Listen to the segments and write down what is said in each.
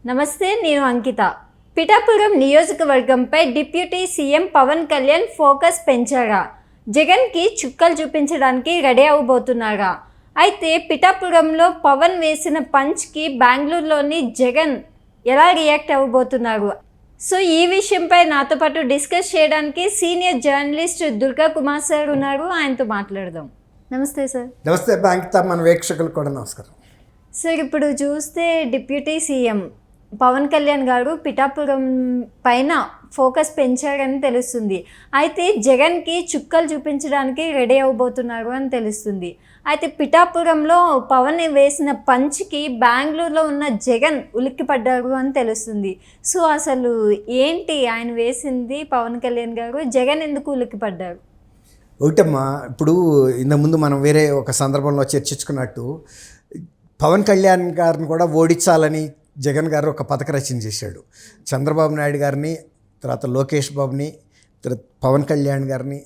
నమస్తే, నేను అంకిత. పిఠాపురం నియోజకవర్గంపై deputy CM Pawan Kalyan focus పెంచారా? జగన్కి చుక్కలు చూపించడానికి రెడీ అవబోతున్నారా? అయితే పిఠాపురంలో పవన్ వేసిన పంచ్కి బెంగళూరులోని జగన్ ఎలా రియాక్ట్ అవ్వబోతున్నారు? సో ఈ విషయంపై నాతో పాటు డిస్కస్ చేయడానికి senior journalist Durga Kumar sir ఉన్నారు. ఆయనతో మాట్లాడదాం. నమస్తే సార్. నమస్తే అంకిత, మన వీక్షకులకు కూడా నమస్కారం. సార్, ఇప్పుడు చూస్తే డిప్యూటీ సీఎం పవన్ కళ్యాణ్ గారు పిఠాపురం పైన ఫోకస్ పెంచారని తెలుస్తుంది. అయితే జగన్కి చుక్కలు చూపించడానికి రెడీ అవబోతున్నారు అని తెలుస్తుంది. అయితే పిఠాపురంలో పవన్ వేసిన పంచ్కి బెంగళూరులో ఉన్న జగన్ ఉలిక్కిపడ్డారు అని తెలుస్తుంది. సో అసలు ఏంటి ఆయన వేసింది పవన్ కళ్యాణ్ గారు, జగన్ ఎందుకు ఉలిక్కిపడ్డారు? ఒకటమ్మా, ఇప్పుడు ఇంతకుముందు మనం వేరే ఒక సందర్భంలో చర్చించుకున్నట్టు పవన్ కళ్యాణ్ గారిని కూడా ఓడించాలని జగన్ గారు ఒక పథక రచన చేశాడు. చంద్రబాబు నాయుడు గారిని, తర్వాత లోకేష్ బాబుని, తర్వాత పవన్ కళ్యాణ్ గారిని,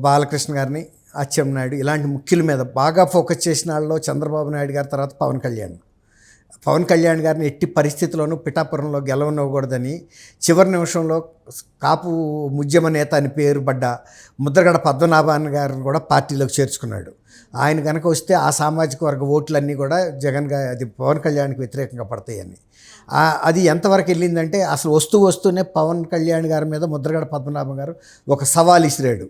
బాలకృష్ణ గారిని, అచ్చెన్నాయుడు, ఇలాంటి ముఖ్యుల మీద బాగా ఫోకస్ చేసిన వాళ్ళలో చంద్రబాబు నాయుడు గారి తర్వాత పవన్ కళ్యాణ్ గారిని ఎట్టి పరిస్థితుల్లోనూ పిఠాపురంలో గెలవనివ్వకూడదని చివరి నిమిషంలో కాపు ఉద్యమ నేత అని పేరు పడ్డ ముద్రగడ పద్మనాభన్ గారిని కూడా పార్టీలోకి చేర్చుకున్నాడు. ఆయన కనుక వస్తే ఆ సామాజిక వర్గ ఓట్లన్నీ కూడా అది పవన్ కళ్యాణ్కి వ్యతిరేకంగా పడతాయని. అది ఎంతవరకు వెళ్ళిందంటే అసలు వస్తూనే పవన్ కళ్యాణ్ గారి మీద ముద్రగడ పద్మనాభం గారు ఒక సవాల్ ఇసిరాడు.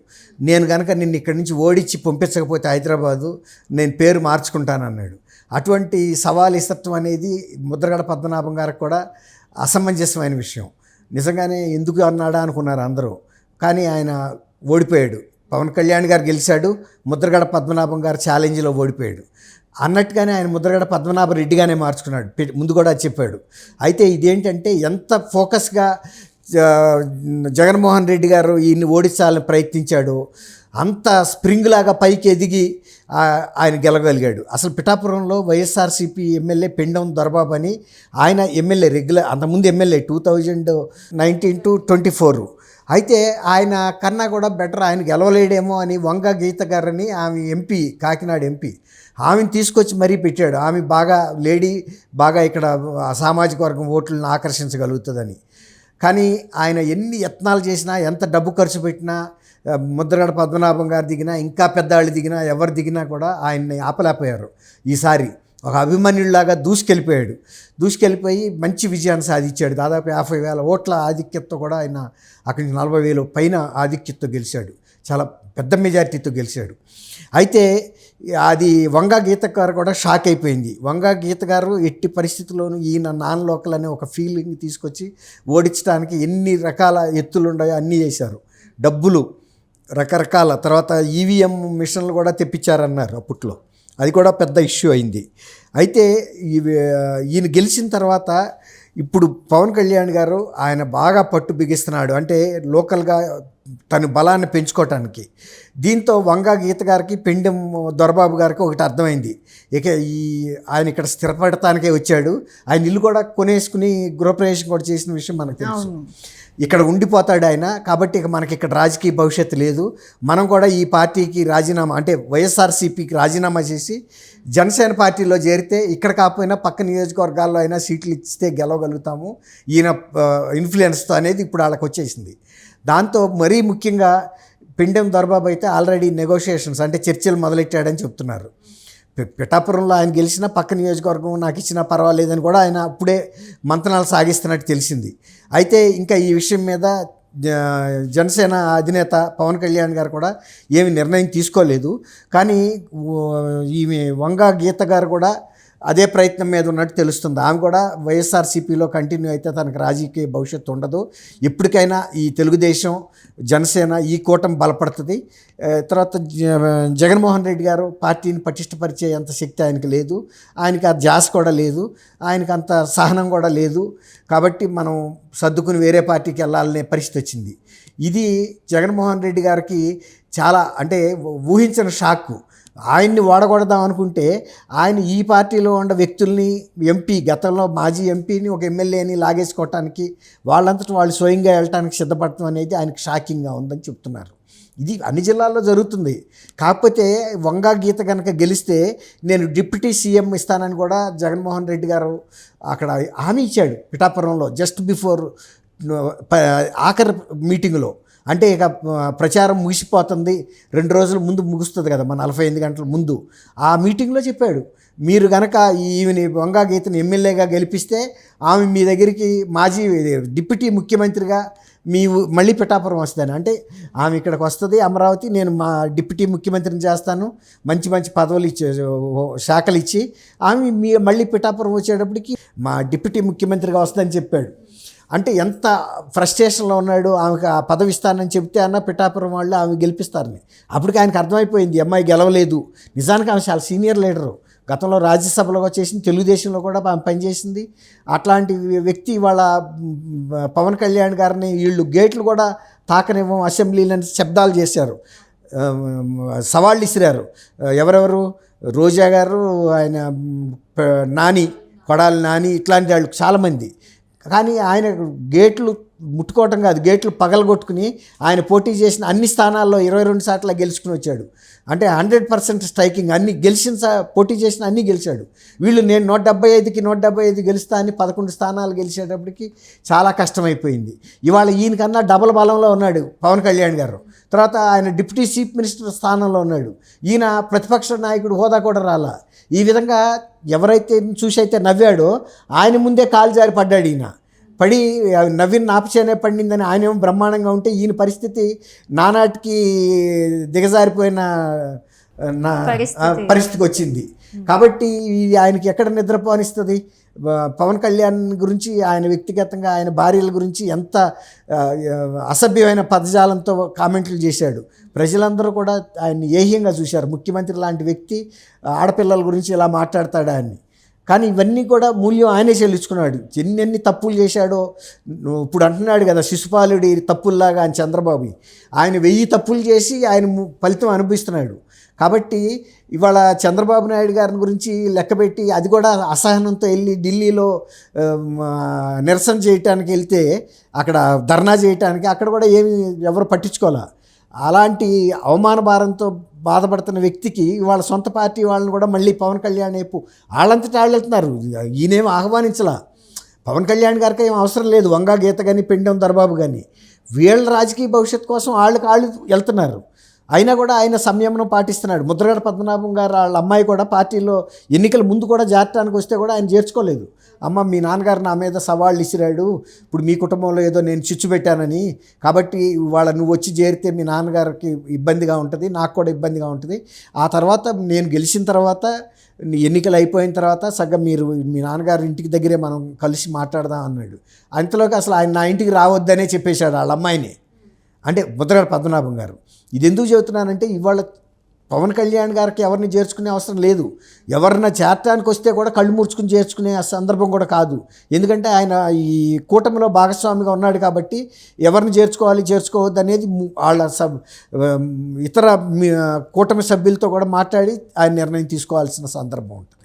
నేను కనుక నిన్ను ఇక్కడి నుంచి ఓడించి పంపించకపోతే హైదరాబాదు, నేను పేరు మార్చుకుంటానన్నాడు. అటువంటి సవాల్ ఇసత్వం అనేది ముద్రగడ పద్మనాభం గారికి కూడా అసమంజసమైన విషయం. నిజంగానే ఎందుకు అన్నాడా అనుకున్నారు అందరూ. కానీ ఆయన ఓడిపోయాడు. పవన్ కళ్యాణ్ గారు గెలిచాడు, ముద్రగడ పద్మనాభం గారు ఛాలెంజ్లో ఓడిపోయాడు. అన్నట్టుగానే ఆయన ముద్రగడ పద్మనాభ రెడ్డిగానే మార్చుకున్నాడు. ముందు కూడా చెప్పాడు. అయితే ఇదేంటంటే ఎంత ఫోకస్గా జగన్మోహన్ రెడ్డి గారు ఈయన్ని ఓడించాలని ప్రయత్నించాడో అంత స్ప్రింగ్ లాగా పైకి ఎదిగి ఆయన గెలవగలిగాడు. అసలు పిఠాపురంలో వైఎస్ఆర్సీపీ ఎమ్మెల్యే పెండం దొరబాబు అని ఆయన ఎమ్మెల్యే రెగ్యులర్, అంతకుముందు ఎమ్మెల్యే 2019 to 24. అయితే ఆయన కన్నా కూడా బెటర్ ఆయన గెలవలేడేమో అని వంగ గీత గారని ఆమె ఎంపీ, కాకినాడ ఎంపీ, ఆమెను తీసుకొచ్చి మరీ పెట్టాడు. ఆమె బాగా బాగా ఇక్కడ సామాజిక వర్గం ఓట్లను ఆకర్షించగలుగుతుందని. కానీ ఆయన ఎన్ని యత్నాలు చేసినా, ఎంత డబ్బు ఖర్చు పెట్టినా, ముద్రగడ పద్మనాభం గారు దిగినా, ఇంకా పెద్దవాళ్ళు దిగినా, ఎవరు దిగినా కూడా ఆయన్ని ఆపలేకపోయారు. ఈసారి ఒక అభిమన్యుడిలాగా దూసుకెళ్ళిపోయి మంచి విజయాన్ని సాధించాడు. దాదాపు 50,000 ఓట్ల ఆధిక్యతతో కూడా ఆయన అక్కడి నుంచి 40,000 పైన ఆధిక్యతతో గెలిచాడు. చాలా పెద్ద మెజారిటీతో గెలిచాడు. అయితే అది వంగా గీత గారు కూడా షాక్ అయిపోయింది. వంగా గీత గారు ఎట్టి పరిస్థితుల్లోనూ ఈయన నాన్ లోకల్ అనే ఒక ఫీలింగ్ తీసుకొచ్చి ఓడించడానికి ఎన్ని రకాల ఎత్తులు ఉన్నాయో అన్నీ చేశారు. డబ్బులు రకరకాల, తర్వాత ఈవీఎం మిషన్లు కూడా తెప్పించారన్నారు అప్పట్లో. అది కూడా పెద్ద ఇష్యూ అయింది. అయితే ఈయన గెలిచిన తర్వాత ఇప్పుడు పవన్ కళ్యాణ్ గారు ఆయన బాగా పట్టు బిగిస్తున్నాడు, అంటే లోకల్గా తన బలాన్ని పెంచుకోవటానికి. దీంతో వంగా గీత గారికి, పెండెం దొరబాబు గారికి ఒకటి అర్థమైంది. ఇక ఆయన ఇక్కడ స్థిరపడటానికే వచ్చాడు. ఆయన ఇల్లు కూడా కొనేసుకుని గృహప్రవేశం కూడా చేసిన విషయం మనకు తెలుసు. ఇక్కడ ఉండిపోతాడు ఆయన. కాబట్టి ఇక మనకి ఇక్కడ రాజకీయ భవిష్యత్తు లేదు. మనం కూడా ఈ పార్టీకి రాజీనామా, అంటే వైఎస్ఆర్సీపీకి రాజీనామా చేసి జనసేన పార్టీలో చేరితే ఇక్కడ కాకపోయినా పక్క నియోజకవర్గాల్లో అయినా సీట్లు ఇస్తే గెలవగలుగుతాము ఈయన ఇన్ఫ్లుయెన్స్తో అనేది ఇప్పుడు వాళ్ళకి వచ్చేసింది. దాంతో మరీ ముఖ్యంగా పెండెం దొరబాబు అయితే ఆల్రెడీ నెగోషియేషన్స్, అంటే చర్చలు మొదలెట్టాడని చెప్తున్నారు. పిఠాపురంలో ఆయన గెలిచినా పక్క నియోజకవర్గం నాకు ఇచ్చినా పర్వాలేదని కూడా ఆయన అప్పుడే మంతనాలు సాగిస్తున్నట్టు తెలిసింది. అయితే ఇంకా ఈ విషయం మీద జనసేన అధినేత పవన్ కళ్యాణ్ గారు కూడా ఏమి నిర్ణయం తీసుకోలేదు. కానీ ఈమె వంగా గీత గారు కూడా అదే ప్రయత్నం మీద ఉన్నట్టు తెలుస్తుంది. ఆమె కూడా వైఎస్ఆర్సీపీలో కంటిన్యూ అయితే తనకు రాజకీయ భవిష్యత్తు ఉండదు. ఎప్పటికైనా ఈ తెలుగుదేశం, జనసేన ఈ కూటమి బలపడుతుంది. తర్వాత జగన్మోహన్ రెడ్డి గారు పార్టీని పటిష్టపరిచే అంత శక్తి ఆయనకు లేదు, ఆయనకి ఆ ధ్యాస కూడా లేదు, ఆయనకు అంత సహనం కూడా లేదు. కాబట్టి మనం సర్దుకుని వేరే పార్టీకి వెళ్ళాలనే పరిస్థితి వచ్చింది. ఇది జగన్మోహన్ రెడ్డి గారికి చాలా, అంటే ఊహించిన షాక్. ఆయన్ని వాడకూడదాం అనుకుంటే ఆయన ఈ పార్టీలో ఉన్న వ్యక్తుల్ని, ఎంపీ, గతంలో మాజీ ఎంపీని ఒక ఎమ్మెల్యేని లాగేసుకోవటానికి వాళ్ళంతటా వాళ్ళు స్వయంగా వెళ్ళటానికి సిద్ధపడటం అనేది ఆయనకు షాకింగ్గా ఉందని చెప్తున్నారు. ఇది అన్ని జిల్లాల్లో జరుగుతుంది. కాకపోతే వంగా గీత కనుక గెలిస్తే నేను డిప్యూటీ సీఎం ఇస్తానని కూడా జగన్మోహన్ రెడ్డి గారు అక్కడ హామీ ఇచ్చాడు పిఠాపురంలో జస్ట్ బిఫోర్ ఆఖరి మీటింగ్లో. అంటే ఇక ప్రచారం ముగిసిపోతుంది, 2 రోజుల ముందు ముగుస్తుంది కదా, 48 గంటల ముందు. ఆ మీటింగ్లో చెప్పాడు, మీరు కనుక ఈమెని వంగా గీతని ఎమ్మెల్యేగా గెలిపిస్తే ఆమె మీ దగ్గరికి మాజీ డిప్యూటీ ముఖ్యమంత్రిగా మళ్ళీ పిఠాపురం వస్తాను. అంటే ఆమె ఇక్కడికి వస్తుంది అమరావతి, నేను మా డిప్యూటీ ముఖ్యమంత్రిని చేస్తాను, మంచి మంచి పదవులు ఇచ్చే శాఖలు ఇచ్చి ఆమె మళ్ళీ పిఠాపురం వచ్చేటప్పటికి మా డిప్యూటీ ముఖ్యమంత్రిగా వస్తుందని చెప్పాడు. అంటే ఎంత ఫ్రస్ట్రేషన్లో ఉన్నాడు. ఆమెకు ఆ పదవి ఇస్తానని చెప్తే అన్న పిఠాపురం వాళ్ళు ఆమె గెలిపిస్తారని. అప్పటికి ఆయనకు అర్థమైపోయింది అమ్మాయి గెలవలేదు. నిజానికి ఆమె చాలా సీనియర్ లీడరు, గతంలో రాజ్యసభలో చేసింది, తెలుగుదేశంలో కూడా పనిచేసింది. అట్లాంటి వ్యక్తి వాళ్ళ పవన్ కళ్యాణ్ గారిని వీళ్ళు గేట్లు కూడా తాకనివ్వం అసెంబ్లీలని శబ్దాలు చేశారు, సవాళ్ళు ఇసిరారు. ఎవరెవరు, రోజా గారు, ఆయన నాని, కొడాలి నాని, ఇట్లాంటి వాళ్ళు చాలామంది. కానీ ఆయన గేట్లు ముట్టుకోవటం కాదు, గేట్లు పగలగొట్టుకుని ఆయన పోటీ చేసిన అన్ని స్థానాల్లో 22 సార్లు గెలుచుకుని వచ్చాడు. అంటే 100% స్ట్రైకింగ్, అన్ని పోటీ చేసిన అన్నీ గెలిచాడు. వీళ్ళు నేను 175కి 175 గెలుస్తా అని 11 స్థానాలు గెలిచేటప్పటికి చాలా కష్టమైపోయింది. ఇవాళ ఈయనకన్నా డబల్ బలంలో ఉన్నాడు పవన్ కళ్యాణ్ గారు. తర్వాత ఆయన డిప్యూటీ చీఫ్ మినిస్టర్ స్థానంలో ఉన్నాడు. ఈయన ప్రతిపక్ష నాయకుడు హోదా కూడా రాలా. ఈ విధంగా ఎవరైతే చూసైతే నవ్వాడో ఆయన ముందే కాలు జారి పడ్డాడు. ఈయన పడి నవ్విన నాపచేనే పడిందని ఆయనేమో బ్రహ్మాండంగా ఉంటే ఈయన పరిస్థితి నానాటికి దిగజారిపోయిన పరిస్థితికి వచ్చింది. కాబట్టి ఆయనకి ఎక్కడ నిద్రపోనిస్తుంది. పవన్ కళ్యాణ్ గురించి, ఆయన వ్యక్తిగతంగా ఆయన భార్యల గురించి ఎంత అసభ్యమైన పదజాలంతో కామెంట్లు చేశాడు. ప్రజలందరూ కూడా ఆయన్ని ఏహ్యంగా చూశారు. ముఖ్యమంత్రి లాంటి వ్యక్తి ఆడపిల్లల గురించి ఇలా మాట్లాడతాడా అని. కానీ ఇవన్నీ కూడా మూల్యం ఆయనే చెల్లించుకున్నాడు. ఎన్నెన్ని తప్పులు చేశాడో ఇప్పుడు అంటున్నాడు కదా, శిశుపాలుడి తప్పుల్లాగా ఆయన చంద్రబాబు. ఆయన 1000 తప్పులు చేసి ఆయన ఫలితం అనుభవిస్తున్నాడు. కాబట్టి ఇవాళ చంద్రబాబు నాయుడు గారి గురించి లెక్కపెట్టి అది కూడా అసహనంతో వెళ్ళి ఢిల్లీలో నిరసన చేయటానికి వెళ్తే, అక్కడ ధర్నా చేయటానికి, అక్కడ కూడా ఎవరు పట్టించుకోలే. అలాంటి అవమాన భారంతో బాధపడుతున్న వ్యక్తికి ఇవాళ సొంత పార్టీ వాళ్ళని కూడా మళ్ళీ పవన్ కళ్యాణ్ వైపు వాళ్ళంతటా వాళ్ళు వెళ్తున్నారు. ఈయనేమో ఆహ్వానించలా. పవన్ కళ్యాణ్ గారికి ఏం అవసరం లేదు, వంగా గీత కానీ పెండెం దొరబాబు కానీ. వీళ్ళ రాజకీయ భవిష్యత్తు కోసం వాళ్ళు వెళ్తున్నారు. అయినా కూడా ఆయన సంయమనం పాటిస్తున్నాడు. ముద్రగడ పద్మనాభం గారు వాళ్ళ అమ్మాయి కూడా పార్టీలో ఎన్నికల ముందు కూడా చేరటానికి వస్తే కూడా ఆయన చేర్చుకోలేదు. అమ్మ, మీ నాన్నగారు నా మీద సవాళ్ళు ఇసిరాడు, ఇప్పుడు మీ కుటుంబంలో ఏదో నేను చిచ్చు పెట్టానని, కాబట్టి నువ్వు వచ్చి చేరితే మీ నాన్నగారికి ఇబ్బందిగా ఉంటుంది, నాకు కూడా ఇబ్బందిగా ఉంటుంది. ఆ తర్వాత నేను గెలిచిన తర్వాత, ఎన్నికలు అయిపోయిన తర్వాత సగం మీరు మీ నాన్నగారి ఇంటికి దగ్గరే మనం కలిసి మాట్లాడదాం అన్నాడు. అంతలోకి అసలు ఆయన నా ఇంటికి రావద్దనే చెప్పేశాడు వాళ్ళ అమ్మాయిని, అంటే ముద్రగడ పద్మనాభం గారు. ఇది ఎందుకు చెబుతున్నానంటే, ఇవాళ పవన్ కళ్యాణ్ గారికి ఎవరిని చేర్చుకునే అవసరం లేదు. ఎవరన్నా చేర్చడానికి వస్తే కూడా కళ్ళు ముడుచుకుని చేర్చుకునే సందర్భం కూడా కాదు. ఎందుకంటే ఆయన ఈ కూటమిలో భాగస్వామిగా ఉన్నాడు కాబట్టి ఎవరిని చేర్చుకోవద్దు అనేది వాళ్ళ ఇతర కూటమి సభ్యులతో కూడా మాట్లాడి ఆయన నిర్ణయం తీసుకోవాల్సిన సందర్భం ఉంటుంది.